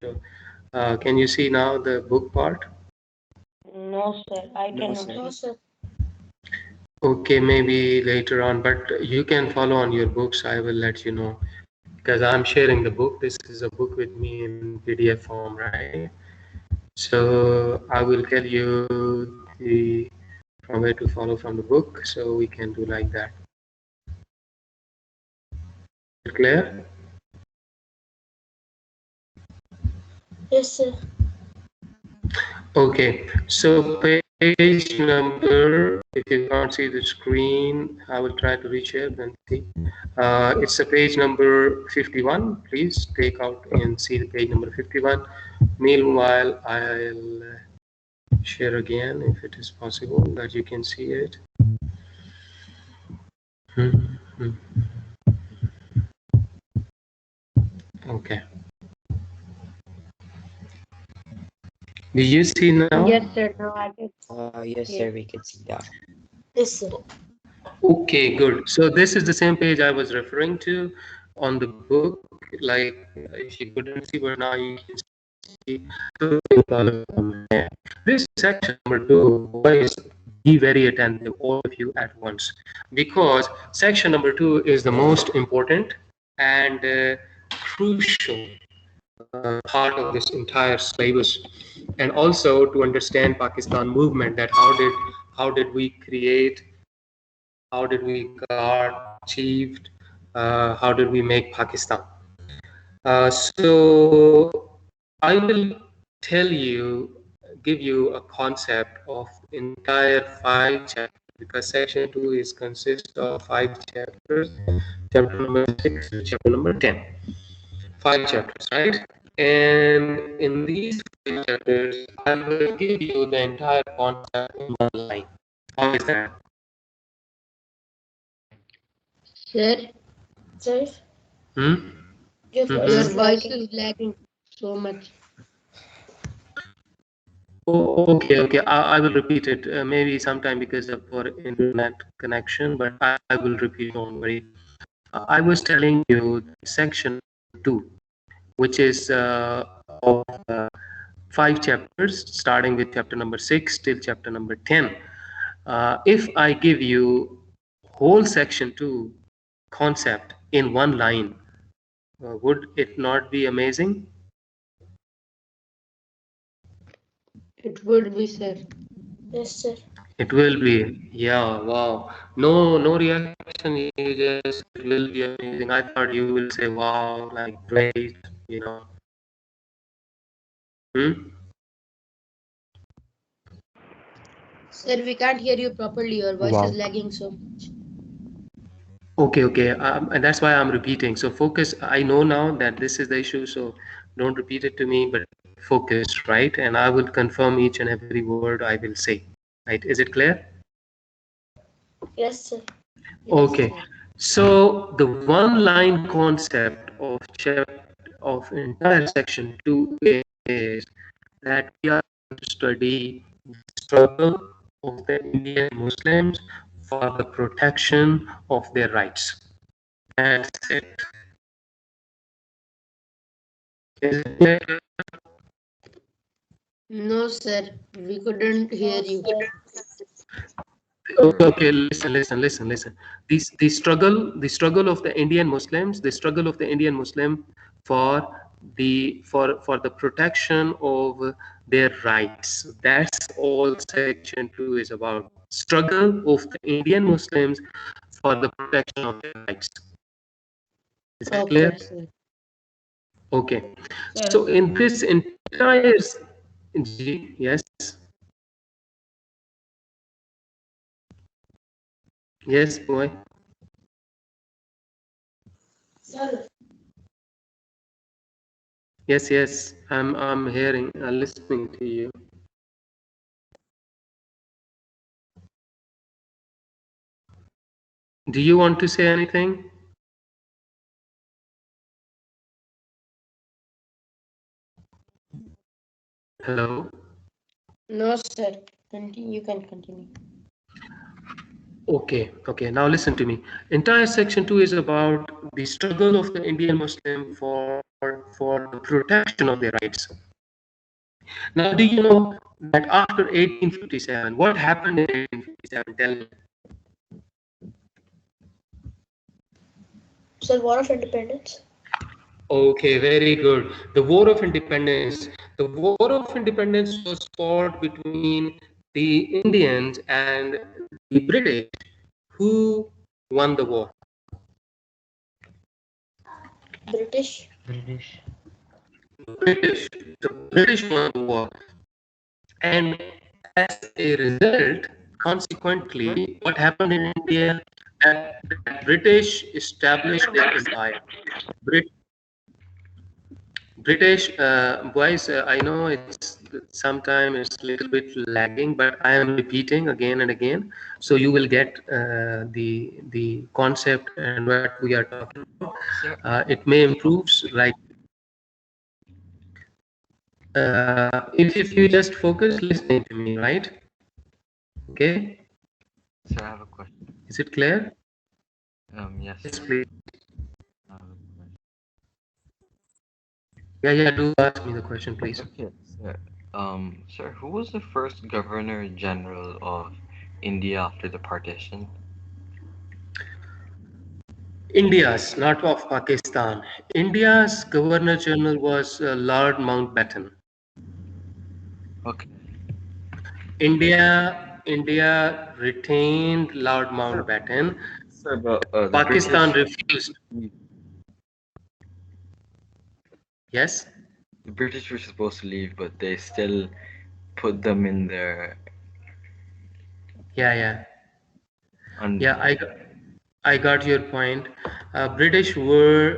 Can you see now the book part? No, sir. I No, cannot sir. see. No, sir. Okay, maybe later on, but you can follow on your books. I will let you know because I'm sharing the book. This is a book with me in PDF form, right? So I will tell you the from where to follow from the book, so we can do like that. Clear? Yes, sir. Okay, so page number, if you can't see the screen, I will try to reshare then see. It's a page number 51. Please take out and see the page number 51. Meanwhile, I'll share again if it is possible that you can see it. Okay. Do you see now? Yes, sir. No, I can. Yes, sir, we can see that. Yes, sir. Okay, good. So this is the same page I was referring to on the book. Like if you couldn't see, but now you can see. So this section number 2, boys, be very attentive, all of you at once, because section number 2 is the most important and crucial part of this entire syllabus, and also to understand Pakistan movement, that how did we create, how did we got achieved, how did we make Pakistan. So I will tell you, give you a concept of entire 5 chapters, because section 2 is consists of 5 chapters, chapter number 6 to chapter number 10, 5 chapters, right? And in these 5 chapters, I will give you the entire concept in one line. How is that? Sir, Sir, Hmm? your Mhm. voice your is voice lagging. is lagging so much. Oh, okay. I will repeat it. Maybe sometime because of our internet connection, but I will repeat. Don't worry. I was telling you section 2, which is of 5 chapters, starting with chapter number 6 till chapter number 10. If I give you whole section 2 concept in one line, would it not be amazing? It would be, sir. Yes, sir. It will be. Yeah, wow. No reaction. You just, it will be amazing. I thought you will say, wow, like great, you know. Hmm? Sir, we can't hear you properly. Your voice is Wow. lagging so much. Okay. And that's why I'm repeating. So focus. I know now that this is the issue, so don't repeat it to me, but focus, right? And I will confirm each and every word I will say. Right? Is it clear? Yes, sir. Yes, Okay. sir. So the one line concept of of entire section 2 is that we are going to study the struggle of the Indian Muslims for the protection of their rights. That's it. Is it clear? No, sir. We couldn't hear No, you. sir. Okay. Listen. The struggle of the Indian Muslims, the struggle of the Indian Muslim for the protection of their rights. That's all section 2 is about. Struggle of the Indian Muslims for the protection of their rights. Is that clear? Okay, sir. Okay. Sir, So in this entire yes, yes, boy. Sir. Yes. I'm hearing, listening to you. Do you want to say anything? Hello. no, sir. Continue. You can continue. Okay. Now listen to me. Entire section 2 is about the struggle of the Indian Muslim for the protection of their rights. Now, do you know that after 1857, what happened in 1857? Tell me. Sir, War of Independence. Okay, very good. The War of Independence. The War of Independence was fought between the Indians and the British. Who won the war? British. British. British. The British won the war. And as a result, consequently, what happened in India, that British established their empire. Brit- British boys, I know it's sometimes it's a little bit lagging, but I am repeating again and again, so you will get the concept and what we are talking about. Sir, It may improve, like if you just focus listening to me, right? Okay, sir, I have a question. is it clear? Yes, Yes, sir. please. I have a question. Yeah. Do ask me the question, please. Okay, sir. Sir, who was the first Governor General of India after the partition? India's, not of Pakistan. India's Governor General was Lord Mountbatten. Okay, India retained Lord sir. Mountbatten. Sir, but the Pakistan British, refused. Yes. the British were supposed to leave, but they still put them in their Yeah. under. Yeah. I got your point. British were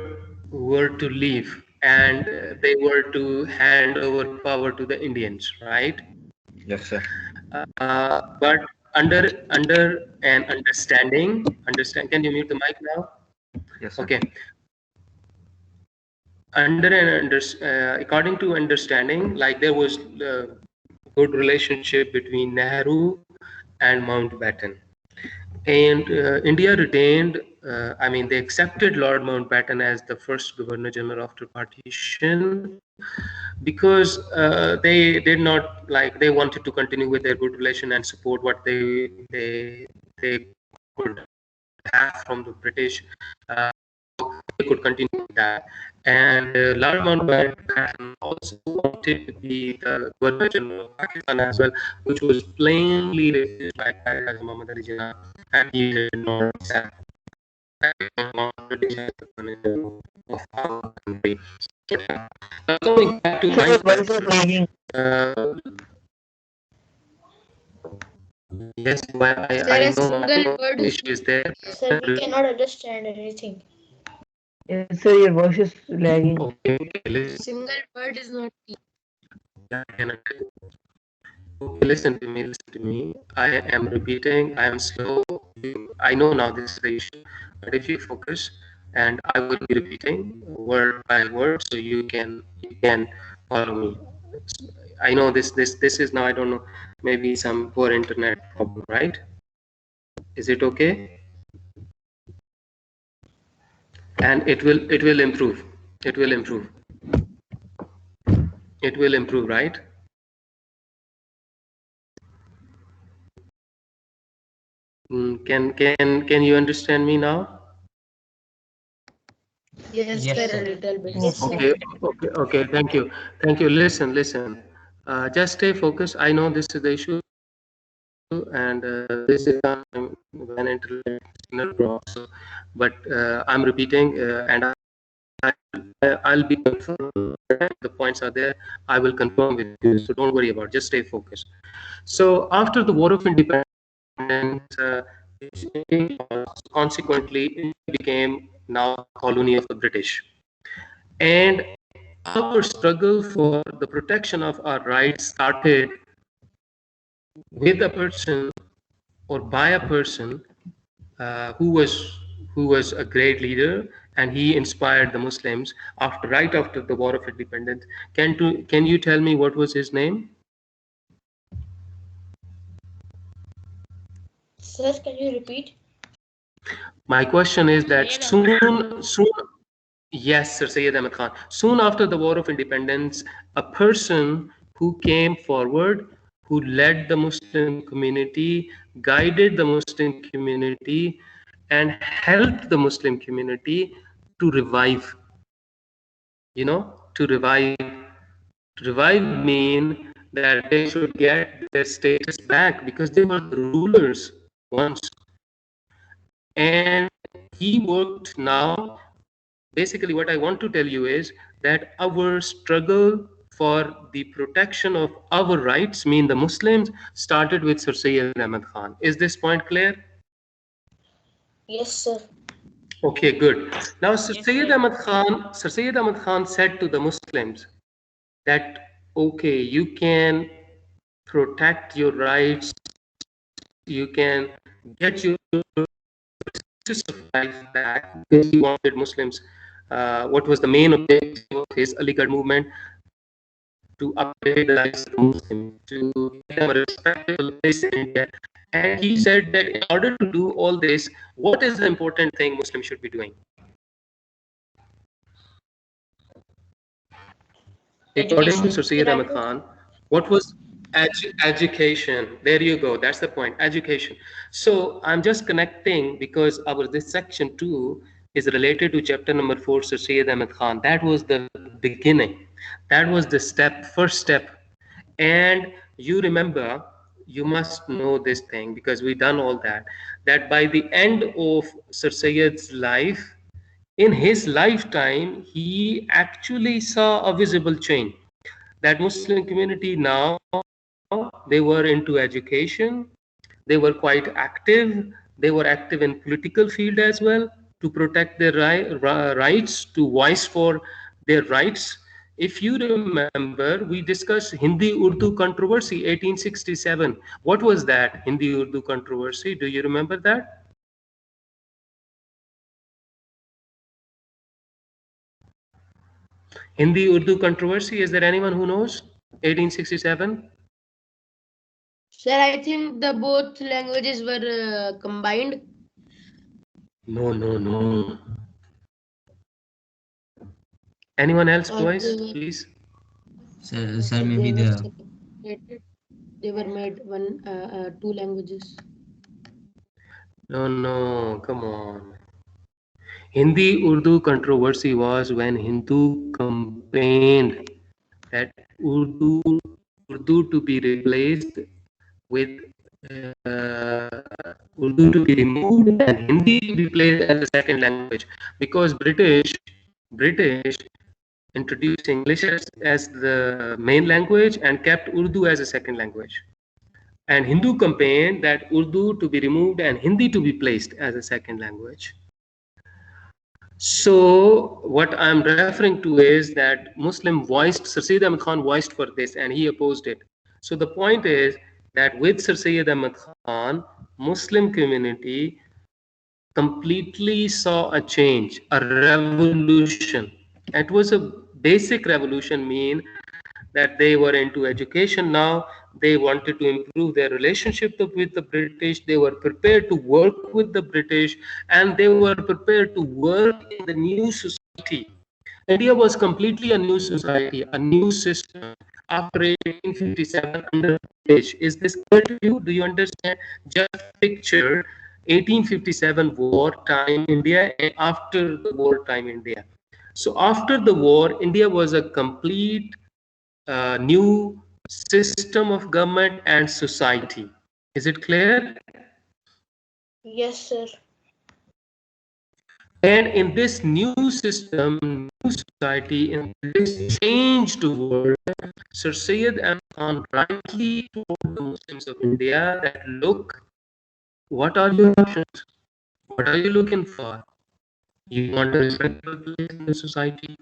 to leave, and they were to hand over power to the Indians, right? Yes, sir. But under an understand. Can you mute the mic now? Yes, sir. Okay. According to understanding, like there was good relationship between Nehru and Mountbatten, and India retained. They accepted Lord Mountbatten as the first Governor General after partition because they did not like they wanted to continue with their good relation and support what they could have from the British. Uh, they could continue with that. And Lord Mountbatten also wanted to be the Governor General of Pakistan as well, which was plainly refused by Raja Muhammad Ali Jinnah, and he did not accept British as the Governor General of our country. Yeah. Now coming back to my question, uh, yes, Sir, I a know my single word is English is there. Sir, we cannot understand anything. Yes, sir, your voice is lagging. Okay, listen. single word is not clear. I can Okay, listen to me. I am repeating, I am slow. I know now this is the issue, but if you focus, and I will be repeating word by word, so you can follow me. I know this is now, I don't know, maybe some poor internet problem, right? Is it okay? And it will improve. It will improve. It will improve, right? Can you understand me now? Yes, Yes, sir, sir. a little bit. Yes, sir. Okay. Thank you. Listen. Just stay focused. I know this is the issue, and this is time when internet signal drops. So, but I'm repeating, and I'll be confirmed. The points are there. I will confirm with you. So don't worry about it. Just stay focused. So after the War of Independence, consequently, India became now a colony of the British. And our struggle for the protection of our rights started with a person or by a person who was a great leader, and he inspired the Muslims right after the War of Independence. Can you tell me what was his name? Sir, can you repeat? My question is that soon, yes, Sir Syed Ahmed Khan. Soon after the War of Independence, a person who came forward, who led the Muslim community, guided the Muslim community, and helped the Muslim community to revive. You know, to revive. Revive mean that they should get their status back because they were the rulers once. And he worked now. Basically, what I want to tell you is that our struggle for the protection of our rights, mean the Muslims, started with Sir Syed Ahmed Khan. Is this point clear? Yes, sir. Okay, good. Now, Sir Syed Ahmed Khan said to the Muslims that, okay, you can protect your rights, you can get your of life back, because he wanted Muslims. What was the main objective of his Aligarh movement? To upgrade the lives of the Muslims, to give them a respectable place in India. And he said that in order to do all this, what is the important thing Muslims should be doing? According to Sir Syed Ahmed Khan, what was education? There you go. That's the point. Education. So I'm just connecting because our this section 2 is related to chapter number 4, Sir Syed Ahmed Khan. That was the beginning. That was the first step. And you remember, you must know this thing because we done all that. That by the end of Sir Syed's life, in his lifetime, he actually saw a visible change. That Muslim community now, they were into education, they were quite active, they were active in political field as well to protect their rights, to voice for their rights. If you remember, we discussed Hindi Urdu controversy 1867. What was that Hindi Urdu controversy? Do you remember that? Hindi Urdu controversy, is there anyone who knows? 1867? Sir, I think the both languages were combined. No. Anyone else, Or boys, they were, please? Sir, maybe they were the separated. They were made two languages. No, come on. Hindi Urdu controversy was when Hindu campaigned that Urdu to be replaced with Urdu to be removed and Hindi to be placed as a second language, because British introduced English as the main language and kept Urdu as a second language. And Hindu campaigned that Urdu to be removed and Hindi to be placed as a second language. So what I'm referring to is that Muslim voiced, Sir Syed Ahmed Khan voiced for this and he opposed it. So the point is that with Sir Syed Ahmed Khan, Muslim community completely saw a change, a revolution. It was a basic revolution, mean that they were into education now, they wanted to improve their relationship with the British, they were prepared to work with the British, and they were prepared to work in the new society. India was completely a new society, a new system after 1857 under British. Is this clear to you? Do you understand? Just picture 1857 wartime India and after the wartime India. So after the war, India was a complete new system of government and society. Is it clear? Yes, sir. And in this new system, new society, in this changed world, Sir Syed Ahmed Khan rightly told the Muslims of India that, look, what are your options? What are you looking for? You want a respectable place in the society?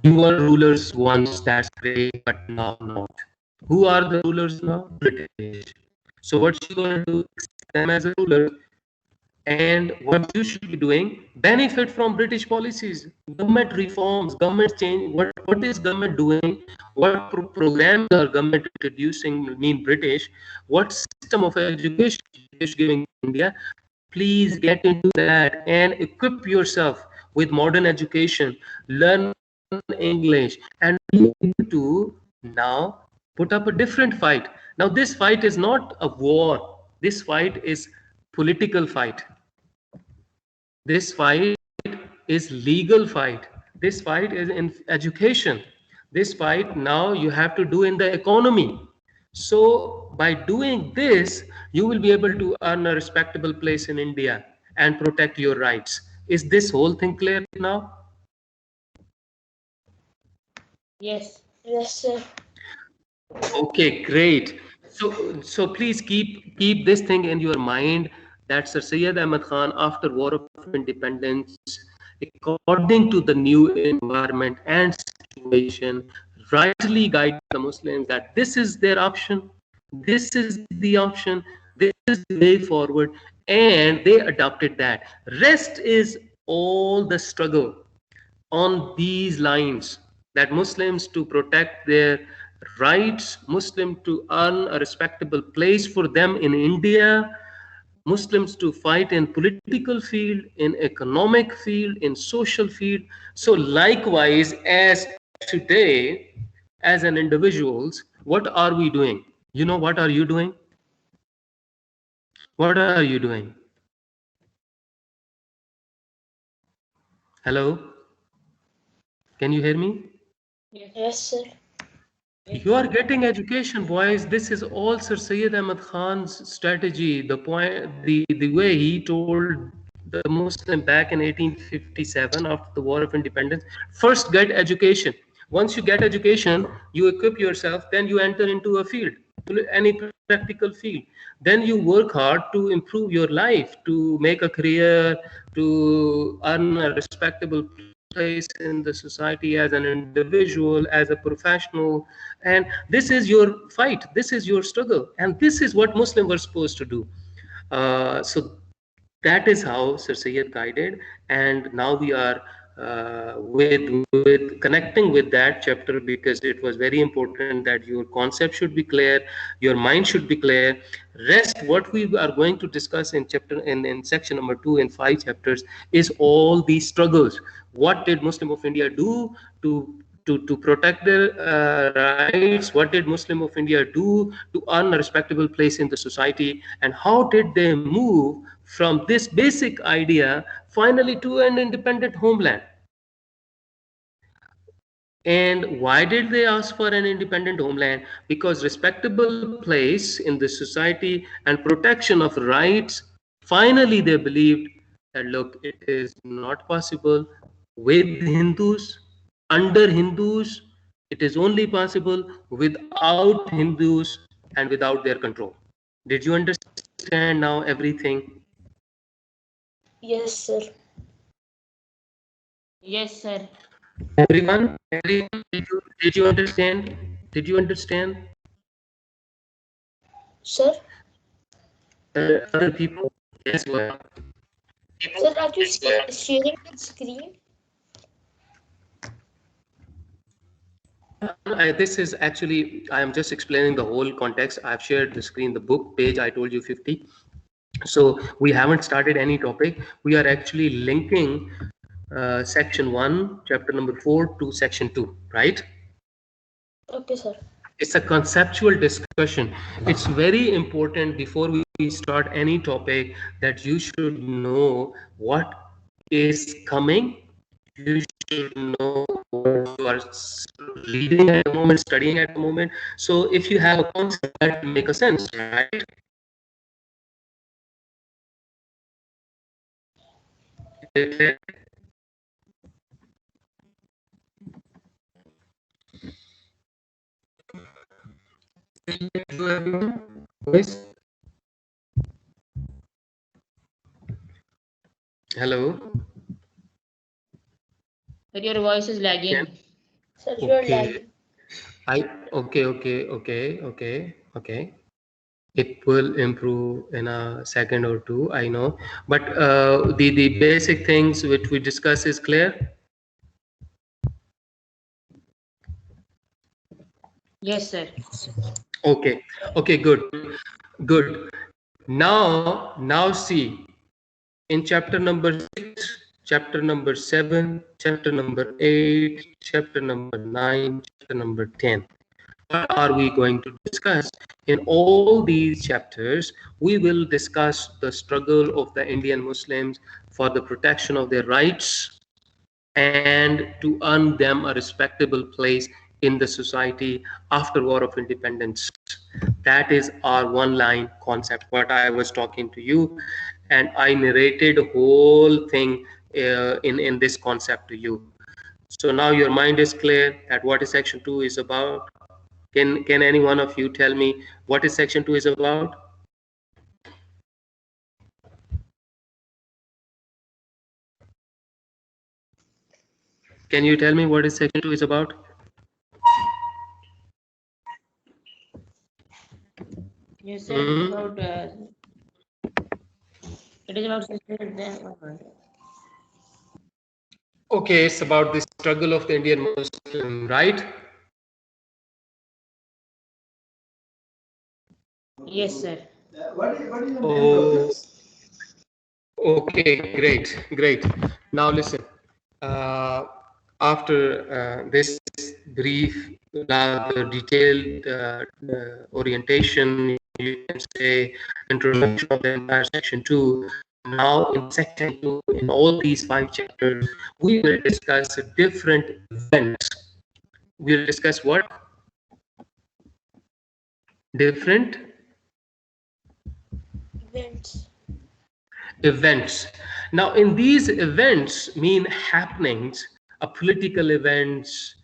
You were rulers once, that's great, but now not. Who are the rulers now? British. So what you going to do? Accept them as a ruler? And what you should be doing, benefit from British policies, government reforms, government change. What is government doing? What programs are government introducing, mean British? What system of education is giving India? Please get into that and equip yourself with modern education, learn English, and be able to now put up a different fight. Now this fight is not a war, this fight is political fight. This fight is legal fight. This fight is in education. This fight now you have to do in the economy. So by doing this, you will be able to earn a respectable place in India and protect your rights. Is this whole thing clear now? Yes. Yes, sir. Okay, great. So please keep this thing in your mind that Sir Syed Ahmad Khan, after War of Independence, according to the new environment and situation, rightly guided the Muslims that this is their option, this is the option, this is the way forward, and they adopted that. Rest is all the struggle on these lines, that Muslims to protect their rights, Muslim to earn a respectable place for them in India, Muslims to fight in political field, in economic field, in social field. So likewise, as today, as an individuals, what are we doing? You know, what are you doing? What are you doing? Hello? Can you hear me? Yes, sir. You are getting education, boys. This is all Sir Syed Ahmad Khan's strategy. The point, the way he told the Muslim back in 1857 after the War of Independence, first get education. Once you get education, you equip yourself, then you enter into a field, any practical field. Then you work hard to improve your life, to make a career, to earn a respectable place in the society as an individual, as a professional. And this is your fight, this is your struggle, and this is what Muslims were supposed to do. So that is how Sir Syed guided, and now we are with connecting with that chapter, because it was very important that your concept should be clear, your mind should be clear. Rest, what we are going to discuss in chapter in section number 2 in 5 chapters, is all these struggles. What did Muslim of India do to protect their rights? What did Muslim of India do to earn a respectable place in the society? And how did they move from this basic idea finally to an independent homeland? And why did they ask for an independent homeland? Because respectable place in the society and protection of rights, finally they believed that, look, it is not possible with Hindus, under Hindus. It is only possible without Hindus and without their control. Did you understand now everything? Yes, sir. Yes, sir. Everyone, did you understand? Did you understand? Sir? Other people? Yes, go ahead. Sir, are you sharing the screen? This is actually, I am just explaining the whole context. I've shared the screen, the book page, I told you 50. So we haven't started any topic. We are actually linking section 1, chapter number 4 to section 2, right? Okay, sir. It's a conceptual discussion. It's very important before we start any topic that you should know what is coming. You should know what you are reading at the moment, studying at the moment. So if you have a concept, that will make a sense, right? Voice? Hello? But your voice is lagging. Sir, you are Okay. lagging. Okay. It will improve in a second or two, I know, but the basic things which we discuss is clear. Yes, sir. Okay, okay, good. Now see, in chapter number 6, chapter number 7, chapter number 8, chapter number 9, chapter number 10. What are we going to discuss? In all these chapters, we will discuss the struggle of the Indian Muslims for the protection of their rights and to earn them a respectable place in the society after war of independence. That is our one line concept, what I was talking to you, and I narrated whole thing in this concept to you. So now your mind is clear that what is section 2 is about. Can any one of you tell me what is section 2 is about? Can you tell me what is section 2 is about? Yes, sir. It is about Okay, it's about the struggle of the Indian Muslim, right? Yes, sir. Oh, okay, great. Now listen. Uh, After this brief, rather detailed orientation, you can say introduction of the entire section 2. Now in section 2, in all these 5 chapters, we will discuss different events. We'll discuss what? Different Events. events. Now, in these events mean happenings, political events,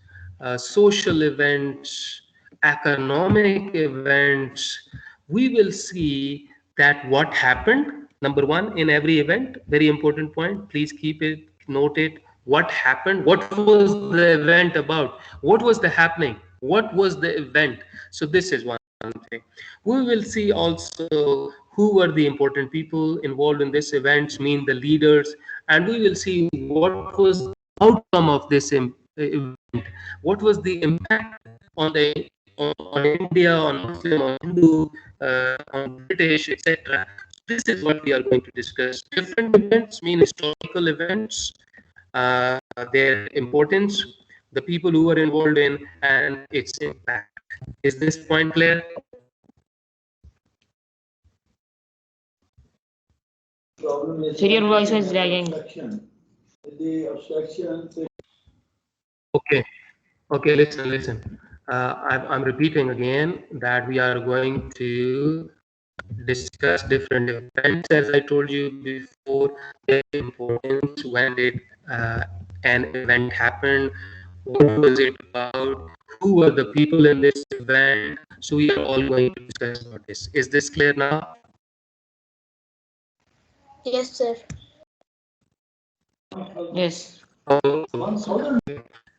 social events, economic events. We will see that what happened. Number one, in every event, very important point. Please keep it noted. What happened? What was the event about? What was the happening? What was the event? So this is one thing. We will see also who were the important people involved in this event, mean the leaders, and we will see what was the outcome of this event, what was the impact on the on India, on Muslim, on Hindu, on British, etc. This is what we are going to discuss. Different events mean historical events, their importance, the people who were involved in, and its impact. Is this point clear? Sir, your voice was lagging. Okay, okay, listen. I'm repeating again that we are going to discuss different events, as I told you before, their importance, when did an event happen, what was it about, who were the people in this event. So we are all going to discuss about this. Is this clear now? Yes, sir. Yes.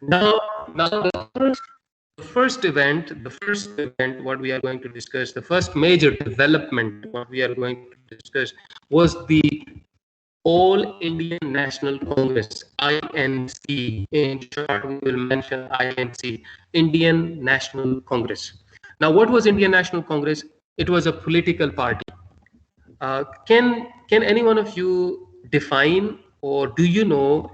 Now, the first event, what we are going to discuss, the first major development, what we are going to discuss, was the All Indian National Congress, INC. In short, we will mention INC, Indian National Congress. Now, what was Indian National Congress? It was a political party. Can any one of you define, or do you know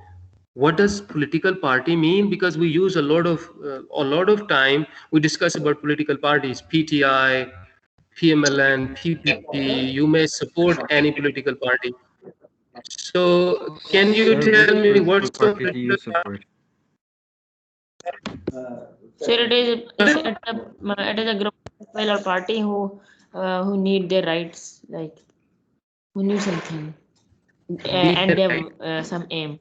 what does political party mean? Because we use a lot of time we discuss about political parties, PTI, PMLN, PPP. You may support any political party. So can you Sir, tell which me political what's the party do you political party? support? Sir, it is a group of people or party who need their rights, like who need something, and they have some aim.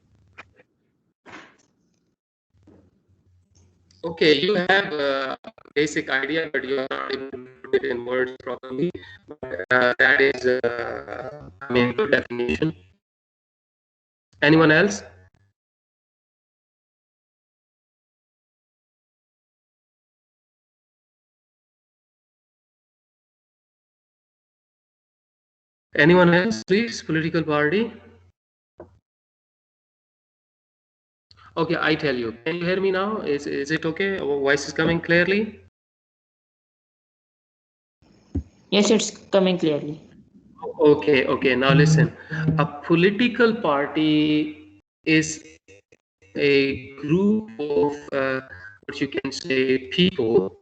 Okay, you have a basic idea, but you are not able to put it in words properly. But that is, I mean, good definition. Anyone else? Anyone else, please? Political party? Okay, I tell you. Can you hear me now? Is it okay? Our voice is coming clearly? Yes, it's coming clearly. Okay, okay. Now listen. A political party is a group of what you can say people,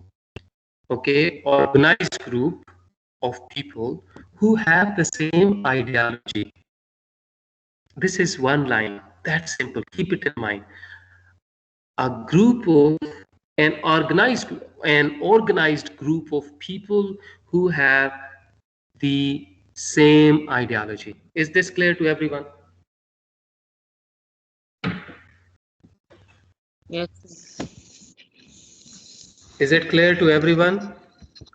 okay, organized group of people who have the same ideology. This is one line. That's simple. Keep it in mind. A group of an organized group of people who have the same ideology. Is this clear to everyone? Yes. Is it clear to everyone? Yes,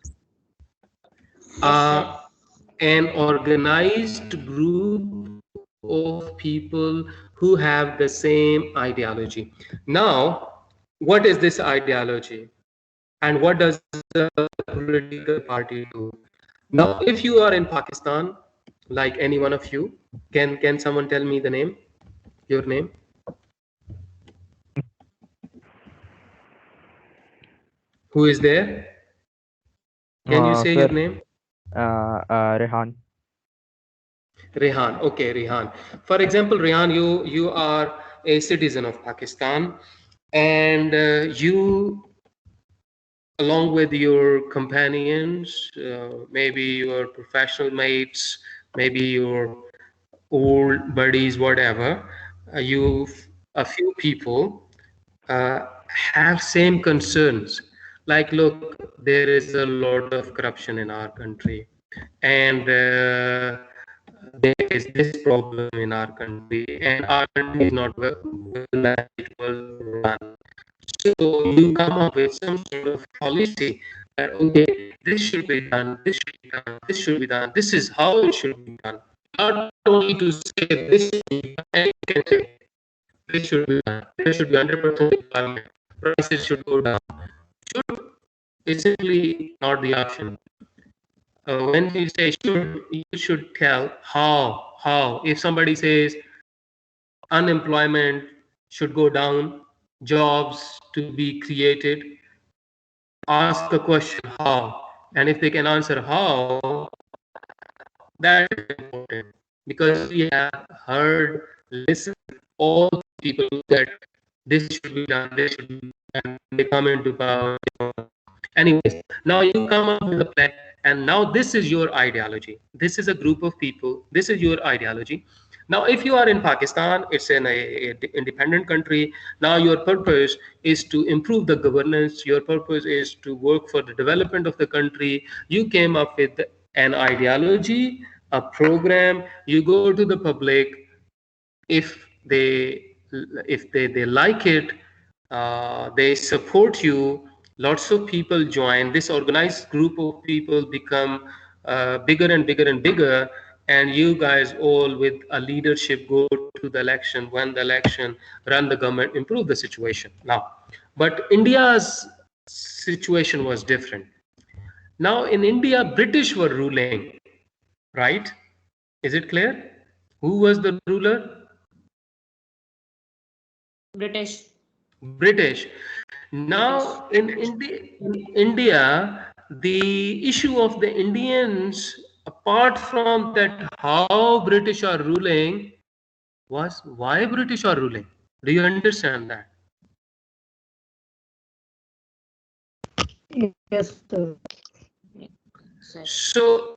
sir. An organized group of people who have the same ideology. Now, what is this ideology? And what does the political party do? Now, if you are in Pakistan, like any one of you, can someone tell me the name? Your name? Who is there? Can you say your Sir, name? Rehan. Rehan. Okay, Rehan. For example, Rehan, you are a citizen of Pakistan, and you, along with your companions, maybe your professional mates, maybe your old buddies, whatever, you, a few people have same concerns. Like, look, there is a lot of corruption in our country, and there is this problem in our country, and our country is not well managed, well run. So you come up with some sort of policy that, okay, this should be done, this should be done, this should be done, this is how it should be done. Not only to say this should be done, and you can say this should be done. There should be 100% employment. Prices should go down. Should is simply not the option. When you say should, you should tell how. How. If somebody says unemployment should go down, jobs to be created, ask a question how. And if they can answer how, that is important, because we have heard, listened, all people that this should be done, this should be done, they come into power. Anyways, now you come up with a plan, and now this is your ideology. This is a group of people. This is your ideology. Now, if you are in Pakistan, it's in a independent country. Now, your purpose is to improve the governance. Your purpose is to work for the development of the country. You came up with an ideology, a program. You go to the public. If they like it, they support you. Lots of people join. This organized group of people become bigger and bigger and bigger, and you guys all with a leadership go to the election, win the election, run the government, improve the situation. Now, but India's situation was different. Now in India, British were ruling, right? Is it clear? Who was the ruler? British. British. Now, in India, the issue of the Indians, apart from that, how British are ruling, was why British are ruling. Do you understand that? Yes, sir. Sir.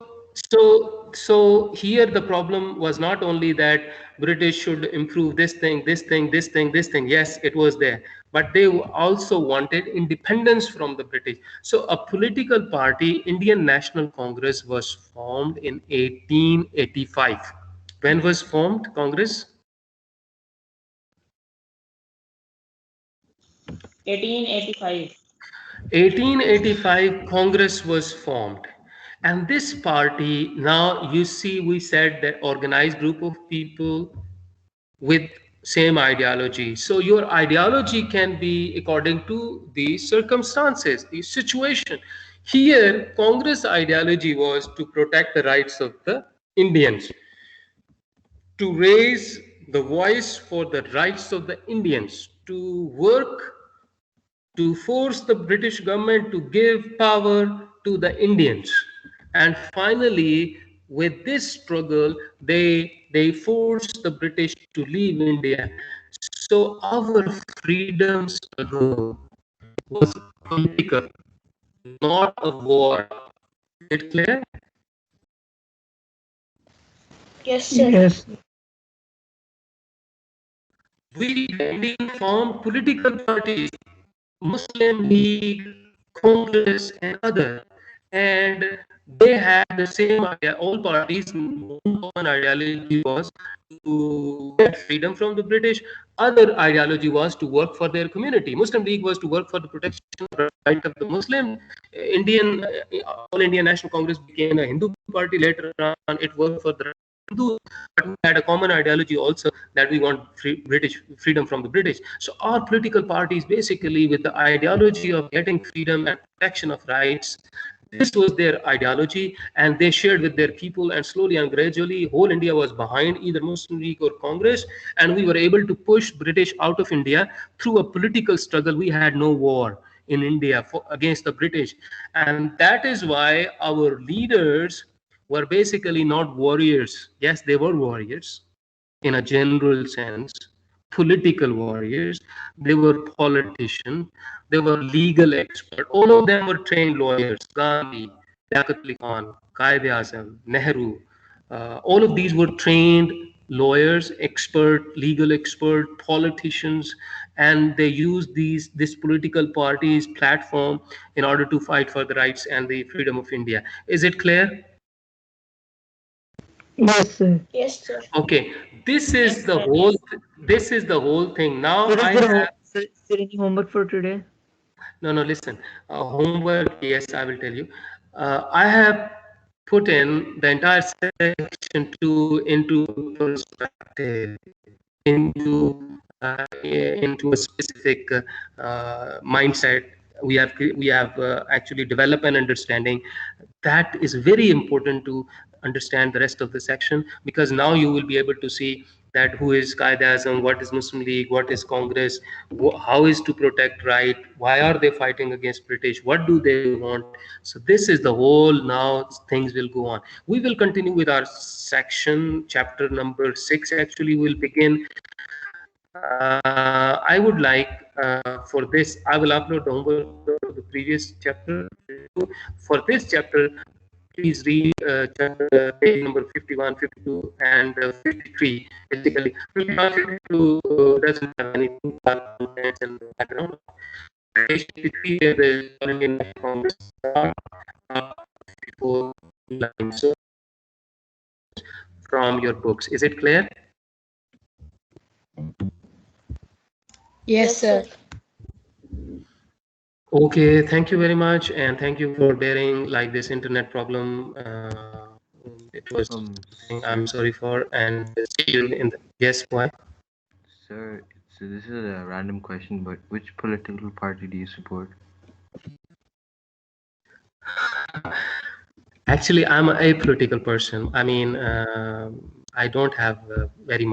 So here the problem was not only that British should improve this thing, this thing, this thing, this thing. Yes, it was there, but they also wanted independence from the British. So a political party, Indian National Congress, was formed in 1885. When was formed Congress? 1885. 1885 Congress was formed, and this party, now you see, we said that organized group of people with same ideology. So your ideology can be according to the circumstances, the situation. Here Congress ideology was to protect the rights of the Indians, to raise the voice for the rights of the Indians, to work to force the British government to give power to the Indians. And finally, with this struggle, they forced the British to leave India. So our freedom struggle was political, not a war. Is it clear? Yes, sir. Yes. We, the Indian, formed political parties, Muslim League, Congress, and other, and they had the same idea. All parties' one common ideology was to get freedom from the British. Other ideology was to work for their community. Muslim League was to work for the protection of the right of the Muslim. All Indian National Congress became a Hindu party later on. It worked for the Hindus, but we had a common ideology also that we want freedom from the British. So our political parties, basically, with the ideology of getting freedom and protection of rights, this was their ideology, and they shared with their people. And slowly and gradually, whole India was behind either Muslim League or Congress, and we were able to push British out of India through a political struggle. We had no war in India against the British, and that is why our leaders were basically not warriors. Yes, they were warriors in a general sense, political warriors. They were politicians. They were legal experts. All of them were trained lawyers. Gandhi, Liaquat Ali Khan, Quaid-e-Azam, Nehru. All of these were trained lawyers, expert, legal expert, politicians, and they used this political party's platform in order to fight for the rights and the freedom of India. Is it clear? Yes, sir. Yes, sir. Okay, this is Yes, the sir. whole Yes. this is the whole thing. Now Sir, I have is there any homework for today? no listen. Homework, yes, I will tell you. I have put in the entire section two into perspective, into a specific mindset. We have actually developed an understanding that is very important to understand the rest of the section, because now you will be able to see that who is Qaeda-Azam, what is Muslim League, what is Congress, how is to protect right, why are they fighting against British, what do they want. So this is the whole, now things will go on. We will continue with our section, chapter number 6 actually will begin. I would like, for this, I will upload the homework of the previous chapter. For this chapter, please read page number 51, 52, and 53. Basically, 51, 52 doesn't have any contents in the background. Page 53, there is Indian National Congress, 54 lines. So, from your books, is it clear? Yes, sir. Okay, thank you very much, and thank you for bearing like this internet problem. It was something I'm Sir, sorry for, and see you in the, yes, why? sir, so this is a random question, but which political party do you support? Actually, I'm a apolitical person. I mean, I don't have very